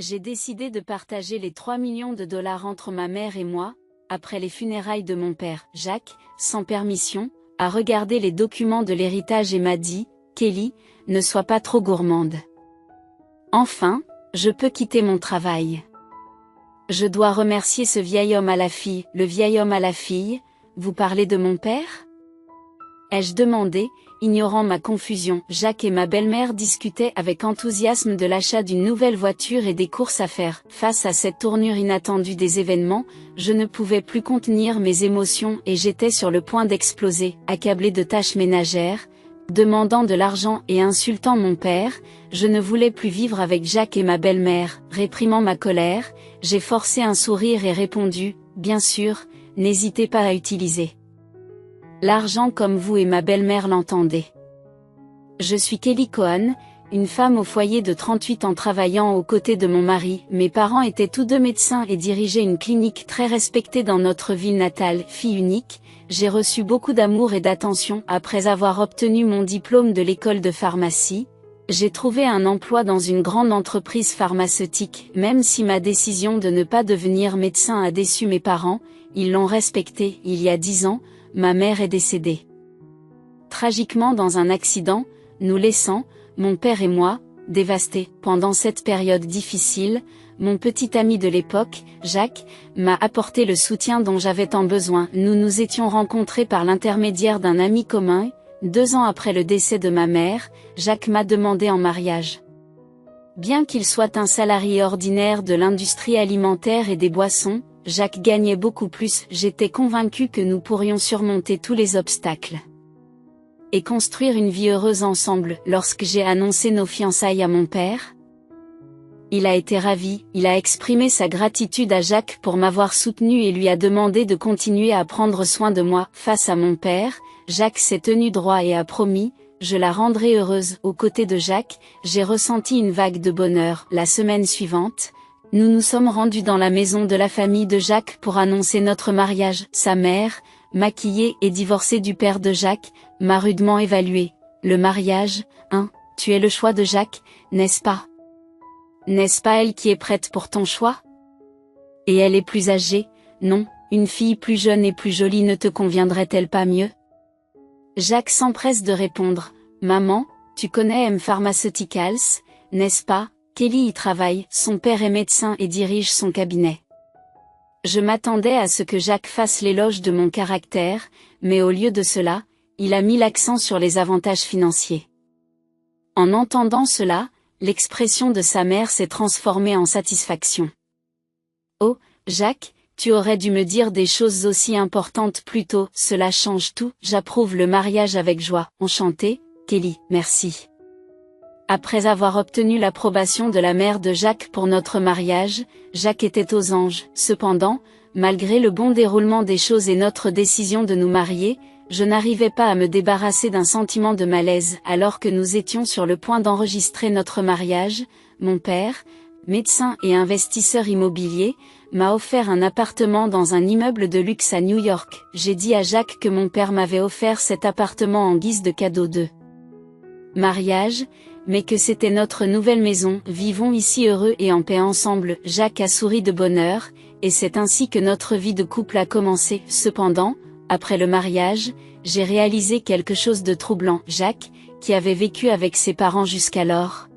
J'ai décidé de partager les 3 millions de dollars entre ma mère et moi, après les funérailles de mon père. Jacques, sans permission, a regardé les documents de l'héritage et m'a dit, « Kelly, ne sois pas trop gourmande. Enfin, je peux quitter mon travail. Je dois remercier ce vieil homme à la fille. » Le vieil homme à la fille, vous parlez de mon père ? Ai-je demandé, ignorant ma confusion. Jacques et ma belle-mère discutaient avec enthousiasme de l'achat d'une nouvelle voiture et des courses à faire. Face à cette tournure inattendue des événements, je ne pouvais plus contenir mes émotions et j'étais sur le point d'exploser. Accablé de tâches ménagères, demandant de l'argent et insultant mon père, je ne voulais plus vivre avec Jacques et ma belle-mère. Réprimant ma colère, j'ai forcé un sourire et répondu, « Bien sûr, n'hésitez pas à utiliser l'argent comme vous et ma belle-mère l'entendez. » Je suis Kelly Cohen, une femme au foyer de 38 ans travaillant aux côtés de mon mari. Mes parents étaient tous deux médecins et dirigeaient une clinique très respectée dans notre ville natale. Fille unique, j'ai reçu beaucoup d'amour et d'attention. Après avoir obtenu mon diplôme de l'école de pharmacie, j'ai trouvé un emploi dans une grande entreprise pharmaceutique. Même si ma décision de ne pas devenir médecin a déçu mes parents, ils l'ont respectée. Il y a 10 ans, ma mère est décédée tragiquement dans un accident, nous laissant, mon père et moi, dévastés. Pendant cette période difficile, mon petit ami de l'époque, Jacques, m'a apporté le soutien dont j'avais tant besoin. Nous nous étions rencontrés par l'intermédiaire d'un ami commun. 2 ans après le décès de ma mère, Jacques m'a demandé en mariage. Bien qu'il soit un salarié ordinaire de l'industrie alimentaire et des boissons, Jacques gagnait beaucoup plus. J'étais convaincue que nous pourrions surmonter tous les obstacles et construire une vie heureuse ensemble. Lorsque j'ai annoncé nos fiançailles à mon père, il a été ravi. Il a exprimé sa gratitude à Jacques pour m'avoir soutenu et lui a demandé de continuer à prendre soin de moi. Face à mon père, Jacques s'est tenu droit et a promis, je la rendrai heureuse. Aux côtés de Jacques, j'ai ressenti une vague de bonheur. La semaine suivante, nous nous sommes rendus dans la maison de la famille de Jacques pour annoncer notre mariage. Sa mère, maquillée et divorcée du père de Jacques, m'a rudement évalué. Le mariage, tu es le choix de Jacques, n'est-ce pas ? N'est-ce pas elle qui est prête pour ton choix ? Et elle est plus âgée, non, une fille plus jeune et plus jolie ne te conviendrait-elle pas mieux ? Jacques s'empresse de répondre, maman, tu connais M Pharmaceuticals, n'est-ce pas ? Kelly y travaille, son père est médecin et dirige son cabinet. Je m'attendais à ce que Jacques fasse l'éloge de mon caractère, mais au lieu de cela, il a mis l'accent sur les avantages financiers. En entendant cela, l'expression de sa mère s'est transformée en satisfaction. Oh, Jacques, tu aurais dû me dire des choses aussi importantes plus tôt. Cela change tout. J'approuve le mariage avec joie. Enchantée, Kelly, merci. Après avoir obtenu l'approbation de la mère de Jacques pour notre mariage, Jacques était aux anges. Cependant, malgré le bon déroulement des choses et notre décision de nous marier, je n'arrivais pas à me débarrasser d'un sentiment de malaise. Alors que nous étions sur le point d'enregistrer notre mariage, mon père, médecin et investisseur immobilier, m'a offert un appartement dans un immeuble de luxe à New York. J'ai dit à Jacques que mon père m'avait offert cet appartement en guise de cadeau de mariage, mais que c'était notre nouvelle maison. Vivons ici heureux et en paix ensemble. Jacques a souri de bonheur, et c'est ainsi que notre vie de couple a commencé. Cependant, après le mariage, j'ai réalisé quelque chose de troublant. Jacques, qui avait vécu avec ses parents jusqu'alors,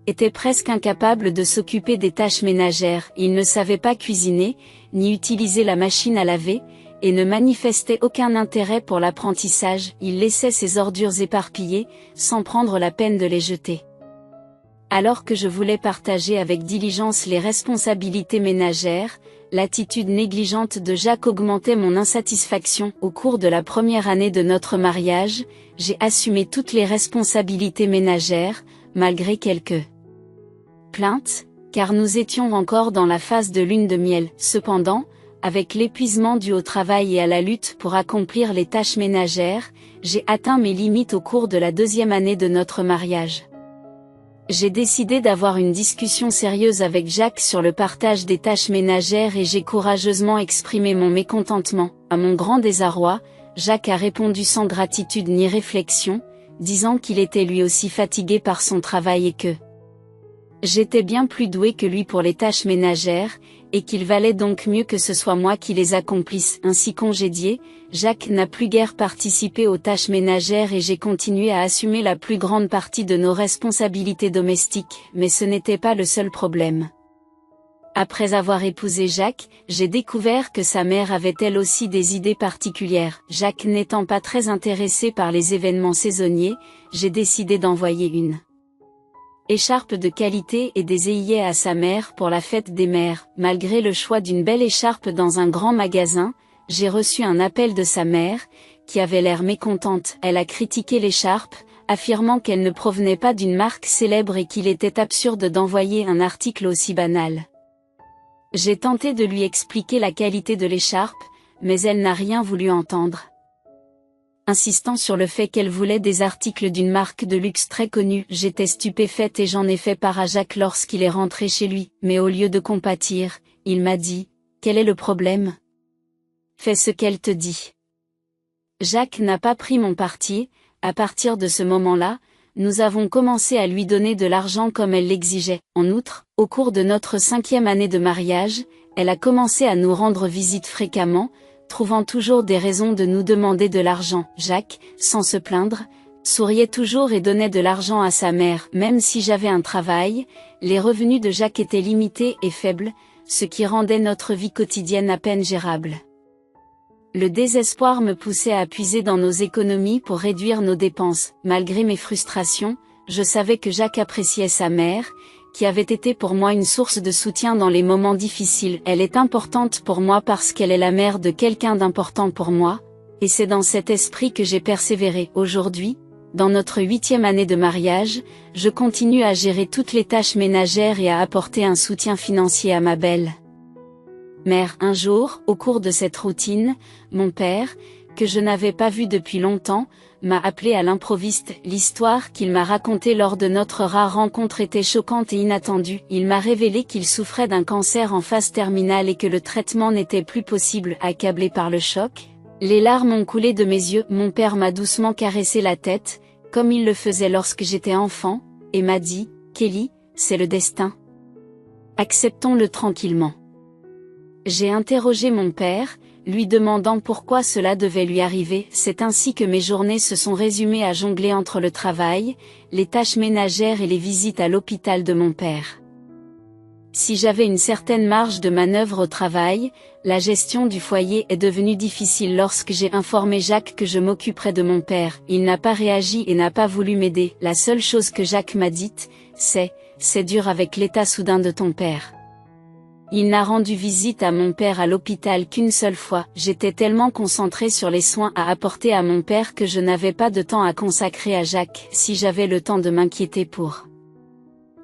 était presque incapable de s'occuper des tâches ménagères. Il ne savait pas cuisiner, ni utiliser la machine à laver, et ne manifestait aucun intérêt pour l'apprentissage. Il laissait ses ordures éparpillées, sans prendre la peine de les jeter. Alors que je voulais partager avec diligence les responsabilités ménagères, l'attitude négligente de Jacques augmentait mon insatisfaction. Au cours de la première année de notre mariage, j'ai assumé toutes les responsabilités ménagères, malgré quelques plaintes, car nous étions encore dans la phase de lune de miel. Cependant, avec l'épuisement dû au travail et à la lutte pour accomplir les tâches ménagères, j'ai atteint mes limites au cours de la 2e année de notre mariage. J'ai décidé d'avoir une discussion sérieuse avec Jacques sur le partage des tâches ménagères et j'ai courageusement exprimé mon mécontentement. À mon grand désarroi, Jacques a répondu sans gratitude ni réflexion, disant qu'il était lui aussi fatigué par son travail et que J'étais bien plus douée que lui pour les tâches ménagères, et qu'il valait donc mieux que ce soit moi qui les accomplisse. Ainsi congédié, Jacques n'a plus guère participé aux tâches ménagères et j'ai continué à assumer la plus grande partie de nos responsabilités domestiques, mais ce n'était pas le seul problème. Après avoir épousé Jacques, j'ai découvert que sa mère avait elle aussi des idées particulières. Jacques n'étant pas très intéressé par les événements saisonniers, j'ai décidé d'envoyer une écharpe de qualité et des œillets à sa mère pour la fête des mères. Malgré le choix d'une belle écharpe dans un grand magasin, j'ai reçu un appel de sa mère, qui avait l'air mécontente. Elle a critiqué l'écharpe, affirmant qu'elle ne provenait pas d'une marque célèbre et qu'il était absurde d'envoyer un article aussi banal. J'ai tenté de lui expliquer la qualité de l'écharpe, mais elle n'a rien voulu entendre. Insistant sur le fait qu'elle voulait des articles d'une marque de luxe très connue, j'étais stupéfaite et j'en ai fait part à Jacques lorsqu'il est rentré chez lui, mais au lieu de compatir, il m'a dit « Quel est le problème ? Fais ce qu'elle te dit. » Jacques n'a pas pris mon parti. À partir de ce moment-là, nous avons commencé à lui donner de l'argent comme elle l'exigeait. En outre, au cours de notre 5e année de mariage, elle a commencé à nous rendre visite fréquemment, trouvant toujours des raisons de nous demander de l'argent. Jacques, sans se plaindre, souriait toujours et donnait de l'argent à sa mère. Même si j'avais un travail, les revenus de Jacques étaient limités et faibles, ce qui rendait notre vie quotidienne à peine gérable. Le désespoir me poussait à puiser dans nos économies pour réduire nos dépenses. Malgré mes frustrations, je savais que Jacques appréciait sa mère, qui avait été pour moi une source de soutien dans les moments difficiles. Elle est importante pour moi parce qu'elle est la mère de quelqu'un d'important pour moi, et c'est dans cet esprit que j'ai persévéré. Aujourd'hui, dans notre 8e année de mariage, je continue à gérer toutes les tâches ménagères et à apporter un soutien financier à ma belle mère. Un jour, au cours de cette routine, mon père, que je n'avais pas vu depuis longtemps, m'a appelé à l'improviste. L'histoire qu'il m'a racontée lors de notre rare rencontre était choquante et inattendue. Il m'a révélé qu'il souffrait d'un cancer en phase terminale et que le traitement n'était plus possible. Accablé par le choc, les larmes ont coulé de mes yeux. Mon père m'a doucement caressé la tête, comme il le faisait lorsque j'étais enfant, et m'a dit « Kelly, c'est le destin. Acceptons-le tranquillement. » J'ai interrogé mon père, lui demandant pourquoi cela devait lui arriver. C'est ainsi que mes journées se sont résumées à jongler entre le travail, les tâches ménagères et les visites à l'hôpital de mon père. Si j'avais une certaine marge de manœuvre au travail, la gestion du foyer est devenue difficile. Lorsque j'ai informé Jacques que je m'occuperais de mon père, il n'a pas réagi et n'a pas voulu m'aider. La seule chose que Jacques m'a dite, c'est dur avec l'état soudain de ton père. Il n'a rendu visite à mon père à l'hôpital qu'une seule fois. J'étais tellement concentrée sur les soins à apporter à mon père que je n'avais pas de temps à consacrer à Jacques. Si j'avais le temps de m'inquiéter pour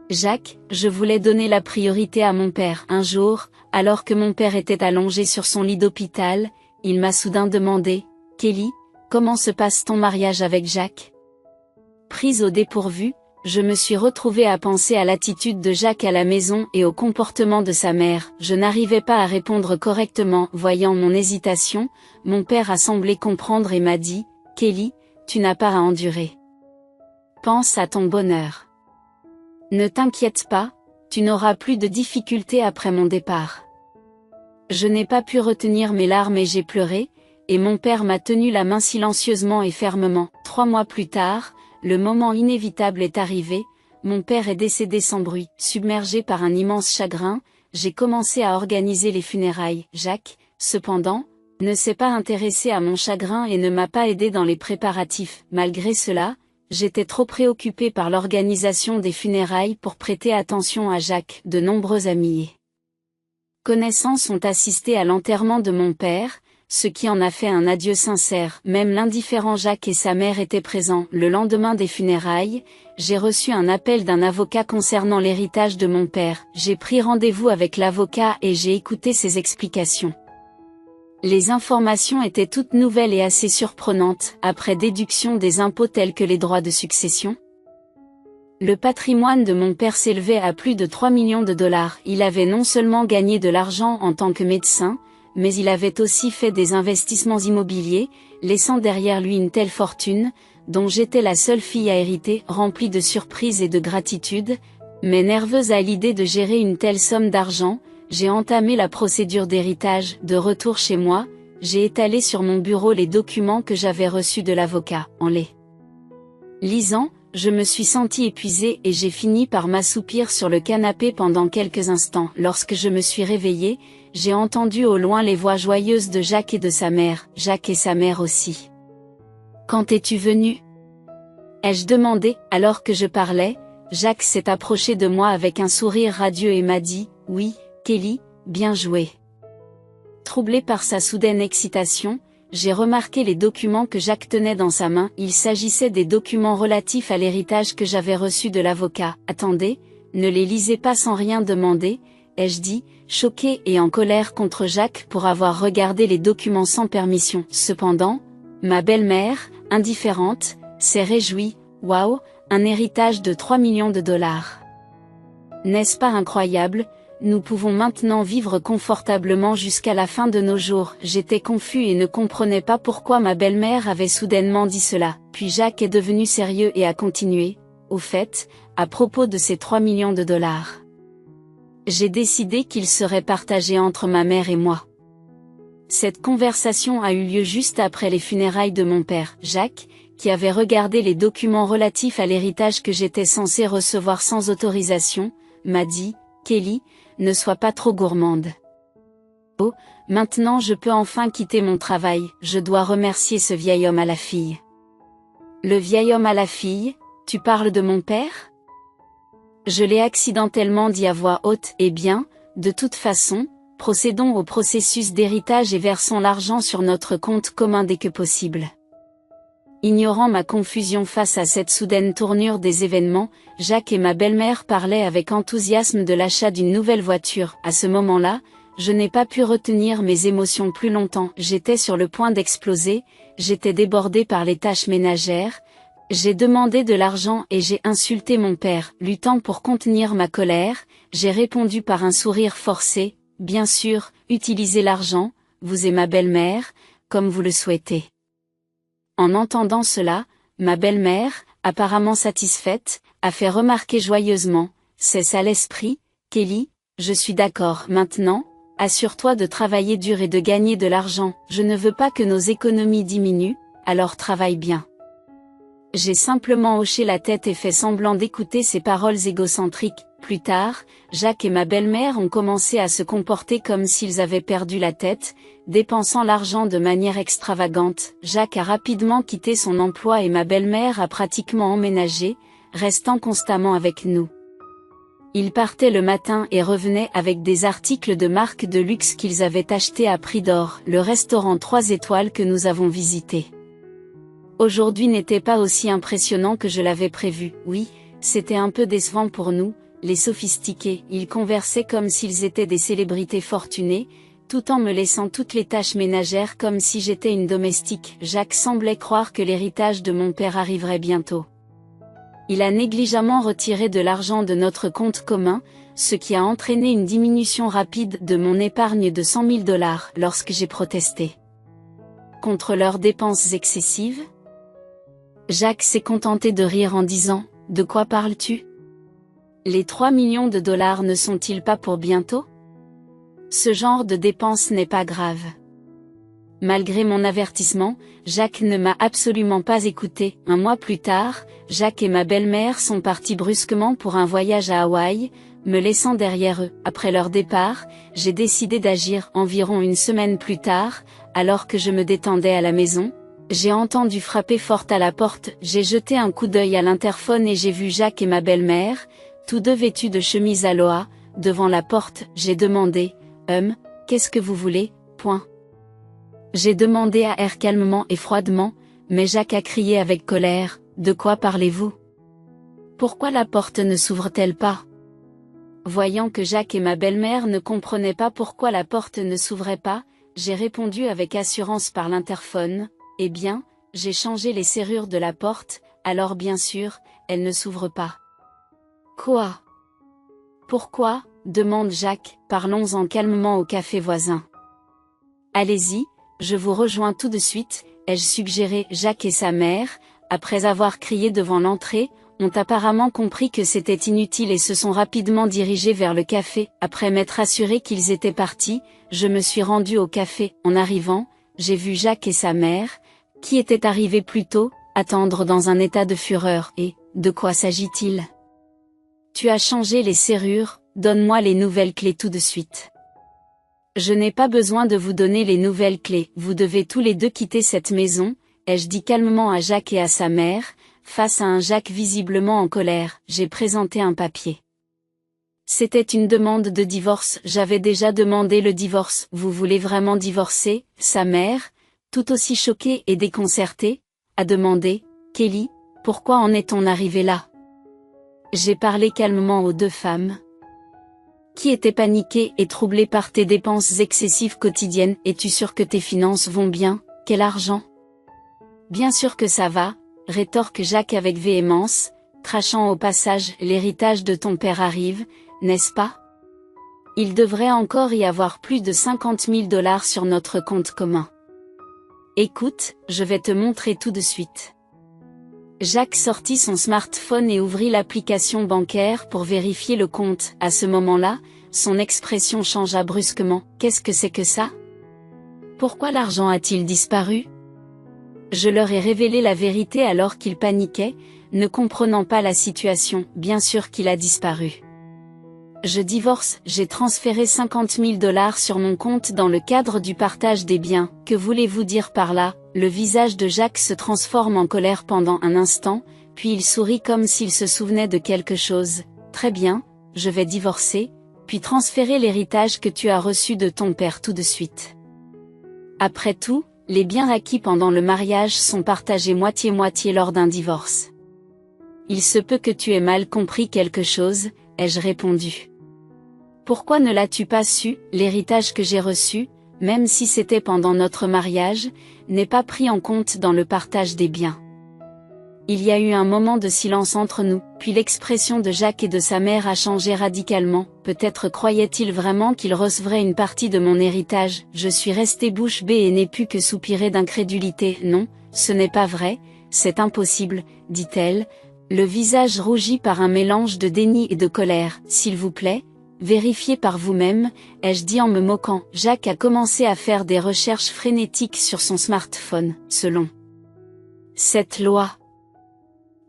Jacques, je voulais donner la priorité à mon père. Un jour, alors que mon père était allongé sur son lit d'hôpital, il m'a soudain demandé « Kelly, comment se passe ton mariage avec Jacques ?» Prise au dépourvu, je me suis retrouvée à penser à l'attitude de Jacques à la maison et au comportement de sa mère. Je n'arrivais pas à répondre correctement. Voyant mon hésitation, mon père a semblé comprendre et m'a dit « Kelly, tu n'as pas à endurer. Pense à ton bonheur. Ne t'inquiète pas, tu n'auras plus de difficultés après mon départ. » Je n'ai pas pu retenir mes larmes et j'ai pleuré, et mon père m'a tenu la main silencieusement et fermement. 3 mois plus tard, le moment inévitable est arrivé, mon père est décédé sans bruit. Submergé par un immense chagrin, j'ai commencé à organiser les funérailles. Jacques, cependant, ne s'est pas intéressé à mon chagrin et ne m'a pas aidé dans les préparatifs. Malgré cela, j'étais trop préoccupée par l'organisation des funérailles pour prêter attention à Jacques. De nombreux amis et connaissances ont assisté à l'enterrement de mon père, ce qui en a fait un adieu sincère. Même l'indifférent Jacques et sa mère étaient présents. Le lendemain des funérailles, j'ai reçu un appel d'un avocat concernant l'héritage de mon père. J'ai pris rendez-vous avec l'avocat et j'ai écouté ses explications. Les informations étaient toutes nouvelles et assez surprenantes. Après déduction des impôts tels que les droits de succession, le patrimoine de mon père s'élevait à plus de 3 millions de dollars. Il avait non seulement gagné de l'argent en tant que médecin, mais il avait aussi fait des investissements immobiliers, laissant derrière lui une telle fortune, dont j'étais la seule fille à hériter. Remplie de surprise et de gratitude, Mais nerveuse à l'idée de gérer une telle somme d'argent, j'ai entamé la procédure d'héritage. De retour chez moi, j'ai étalé sur mon bureau les documents que j'avais reçus de l'avocat. En les lisant, je me suis sentie épuisée et j'ai fini par m'assoupir sur le canapé pendant quelques instants. Lorsque je me suis réveillée, j'ai entendu au loin les voix joyeuses de Jacques et de sa mère, Jacques et sa mère aussi. « Quand es-tu venu ?» ai-je demandé. Alors que je parlais, Jacques s'est approché de moi avec un sourire radieux et m'a dit « Oui, Kelly, bien joué. » Troublé par sa soudaine excitation, j'ai remarqué les documents que Jacques tenait dans sa main. Il s'agissait des documents relatifs à l'héritage que j'avais reçu de l'avocat. « Attendez, ne les lisez pas sans rien demander », ai-je dit, choquée et en colère contre Jacques pour avoir regardé les documents sans permission. Cependant, ma belle-mère, indifférente, s'est réjouie. « Waouh, un héritage de 3 millions de dollars. N'est-ce pas incroyable ? Nous pouvons maintenant vivre confortablement jusqu'à la fin de nos jours. » J'étais confus et ne comprenais pas pourquoi ma belle-mère avait soudainement dit cela. Puis Jacques est devenu sérieux et a continué. « Au fait, à propos de ces 3 millions de dollars. J'ai décidé qu'ils seraient partagés entre ma mère et moi. » Cette conversation a eu lieu juste après les funérailles de mon père. Jacques, qui avait regardé les documents relatifs à l'héritage que j'étais censé recevoir sans autorisation, m'a dit « Kelly, ne sois pas trop gourmande. Oh, maintenant je peux enfin quitter mon travail, je dois remercier ce vieil homme à la fille. » Le vieil homme à la fille, tu parles de mon père ? Je l'ai accidentellement dit à voix haute. Eh bien, de toute façon, procédons au processus d'héritage et versons l'argent sur notre compte commun dès que possible. Ignorant ma confusion face à cette soudaine tournure des événements, Jacques et ma belle-mère parlaient avec enthousiasme de l'achat d'une nouvelle voiture. À ce moment-là, je n'ai pas pu retenir mes émotions plus longtemps. J'étais sur le point d'exploser, j'étais débordée par les tâches ménagères, j'ai demandé de l'argent et j'ai insulté mon père. Luttant pour contenir ma colère, j'ai répondu par un sourire forcé, « Bien sûr, utilisez l'argent, vous et ma belle-mère, comme vous le souhaitez. » En entendant cela, ma belle-mère, apparemment satisfaite, a fait remarquer joyeusement, « C'est ça l'esprit, Kelly, je suis d'accord. Maintenant, assure-toi de travailler dur et de gagner de l'argent. Je ne veux pas que nos économies diminuent, alors travaille bien. » J'ai simplement hoché la tête et fait semblant d'écouter ces paroles égocentriques. Plus tard, Jacques et ma belle-mère ont commencé à se comporter comme s'ils avaient perdu la tête, dépensant l'argent de manière extravagante. Jacques a rapidement quitté son emploi et ma belle-mère a pratiquement emménagé, restant constamment avec nous. Ils partaient le matin et revenaient avec des articles de marque de luxe qu'ils avaient achetés à prix d'or. Le restaurant 3 étoiles que nous avons visité aujourd'hui n'était pas aussi impressionnant que je l'avais prévu. Oui, c'était un peu décevant pour nous, les sophistiqués. Ils conversaient comme s'ils étaient des célébrités fortunées, tout en me laissant toutes les tâches ménagères comme si j'étais une domestique. Jacques semblait croire que l'héritage de mon père arriverait bientôt. Il a négligemment retiré de l'argent de notre compte commun, ce qui a entraîné une diminution rapide de mon épargne de 100 000 $ lorsque j'ai protesté contre leurs dépenses excessives. Jacques s'est contenté de rire en disant « De quoi parles-tu ? Les 3 millions de dollars ne sont-ils pas pour bientôt ? Ce genre de dépenses n'est pas grave. » Malgré mon avertissement, Jacques ne m'a absolument pas écouté. Un mois plus tard, Jacques et ma belle-mère sont partis brusquement pour un voyage à Hawaï, me laissant derrière eux. Après leur départ, j'ai décidé d'agir. Environ une semaine plus tard, alors que je me détendais à la maison, j'ai entendu frapper fort à la porte. J'ai jeté un coup d'œil à l'interphone et j'ai vu Jacques et ma belle-mère, tous deux vêtus de chemise aloha, devant la porte. J'ai demandé « Qu'est-ce que vous voulez ?» J'ai demandé à air calmement et froidement, mais Jacques a crié avec colère « De quoi parlez-vous ? Pourquoi la porte ne s'ouvre-t-elle pas ?» Voyant que Jacques et ma belle-mère ne comprenaient pas pourquoi la porte ne s'ouvrait pas, j'ai répondu avec assurance par l'interphone « Eh bien, j'ai changé les serrures de la porte, alors bien sûr, elle ne s'ouvre pas. » Quoi ? Pourquoi ? Demande Jacques. Parlons-en calmement au café voisin. Allez-y, je vous rejoins tout de suite, ai-je suggéré. Jacques et sa mère, après avoir crié devant l'entrée, ont apparemment compris que c'était inutile et se sont rapidement dirigés vers le café. Après m'être assuré qu'ils étaient partis, je me suis rendu au café. En arrivant, j'ai vu Jacques et sa mère, qui étaient arrivés plus tôt, attendre dans un état de fureur. Et, de quoi s'agit-il? Tu as changé les serrures, donne-moi les nouvelles clés tout de suite. Je n'ai pas besoin de vous donner les nouvelles clés, vous devez tous les deux quitter cette maison, ai-je dit calmement à Jacques et à sa mère. Face à un Jacques visiblement en colère, j'ai présenté un papier. C'était une demande de divorce, j'avais déjà demandé le divorce. Vous voulez vraiment divorcer? Sa mère, tout aussi choquée et déconcertée, a demandé. Kelly, pourquoi en est-on arrivé là? J'ai parlé calmement aux deux femmes, qui étaient paniquées et troublées par tes dépenses excessives quotidiennes. Es-tu sûre que tes finances vont bien? Quel argent? Bien sûr que ça va, rétorque Jacques avec véhémence, crachant au passage. L'héritage de ton père arrive, n'est-ce pas? Il devrait encore y avoir plus de 50 000 $ sur notre compte commun. Écoute, je vais te montrer tout de suite. Jacques sortit son smartphone et ouvrit l'application bancaire pour vérifier le compte. À ce moment-là, son expression changea brusquement. Qu'est-ce que c'est que ça? Pourquoi l'argent a-t-il disparu? Je leur ai révélé la vérité alors qu'ils paniquaient, ne comprenant pas la situation. Bien sûr qu'il a disparu. Je divorce, j'ai transféré 50 000 $ sur mon compte dans le cadre du partage des biens. Que voulez-vous dire par là? Le visage de Jacques se transforme en colère pendant un instant, puis il sourit comme s'il se souvenait de quelque chose. Très bien, je vais divorcer, puis transférer l'héritage que tu as reçu de ton père tout de suite. Après tout, les biens acquis pendant le mariage sont partagés moitié-moitié lors d'un divorce. Il se peut que tu aies mal compris quelque chose, ai-je répondu. Pourquoi ne l'as-tu pas su? L'héritage que j'ai reçu, même si c'était pendant notre mariage, n'est pas pris en compte dans le partage des biens. Il y a eu un moment de silence entre nous, puis l'expression de Jacques et de sa mère a changé radicalement. Peut-être croyait-il vraiment qu'il recevrait une partie de mon héritage. Je suis restée bouche bée et n'ai pu que soupirer d'incrédulité. Non, ce n'est pas vrai, c'est impossible, dit-elle, le visage rougi par un mélange de déni et de colère. S'il vous plaît, vérifiez par vous-même, ai-je dit en me moquant. Jacques a commencé à faire des recherches frénétiques sur son smartphone. Selon cette loi,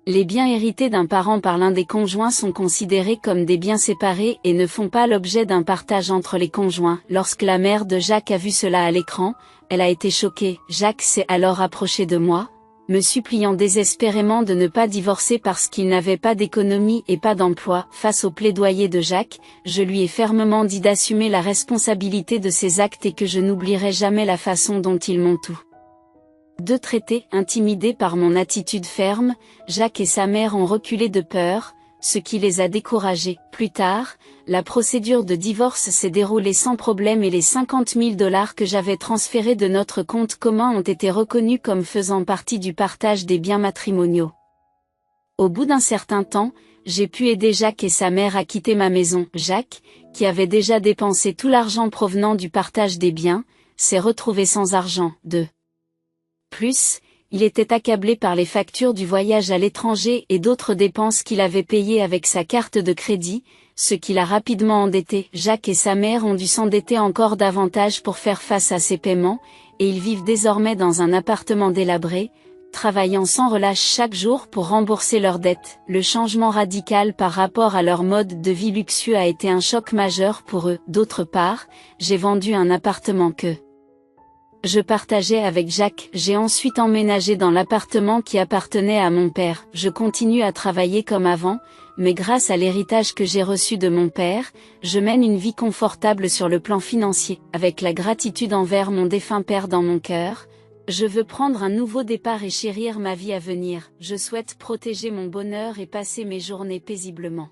les biens hérités d'un parent par l'un des conjoints sont considérés comme des biens séparés et ne font pas l'objet d'un partage entre les conjoints. Lorsque la mère de Jacques a vu cela à l'écran, elle a été choquée. Jacques s'est alors approché de moi, me suppliant désespérément de ne pas divorcer parce qu'il n'avait pas d'économie et pas d'emploi. Face au plaidoyer de Jacques, je lui ai fermement dit d'assumer la responsabilité de ses actes et que je n'oublierai jamais la façon dont ils m'ont tout deux traités. Intimidés par mon attitude ferme, Jacques et sa mère ont reculé de peur, ce qui les a découragés. Plus tard, la procédure de divorce s'est déroulée sans problème et les 50 000 $ que j'avais transférés de notre compte commun ont été reconnus comme faisant partie du partage des biens matrimoniaux. Au bout d'un certain temps, j'ai pu aider Jacques et sa mère à quitter ma maison. Jacques, qui avait déjà dépensé tout l'argent provenant du partage des biens, s'est retrouvé sans argent. De plus, il était accablé par les factures du voyage à l'étranger et d'autres dépenses qu'il avait payées avec sa carte de crédit, ce qui l'a rapidement endetté. Jacques et sa mère ont dû s'endetter encore davantage pour faire face à ces paiements, et ils vivent désormais dans un appartement délabré, travaillant sans relâche chaque jour pour rembourser leurs dettes. Le changement radical par rapport à leur mode de vie luxueux a été un choc majeur pour eux. D'autre part, j'ai vendu un appartement que je partageais avec Jacques. J'ai ensuite emménagé dans l'appartement qui appartenait à mon père. Je continue à travailler comme avant, mais grâce à l'héritage que j'ai reçu de mon père, je mène une vie confortable sur le plan financier. Avec la gratitude envers mon défunt père dans mon cœur, je veux prendre un nouveau départ et chérir ma vie à venir. Je souhaite protéger mon bonheur et passer mes journées paisiblement.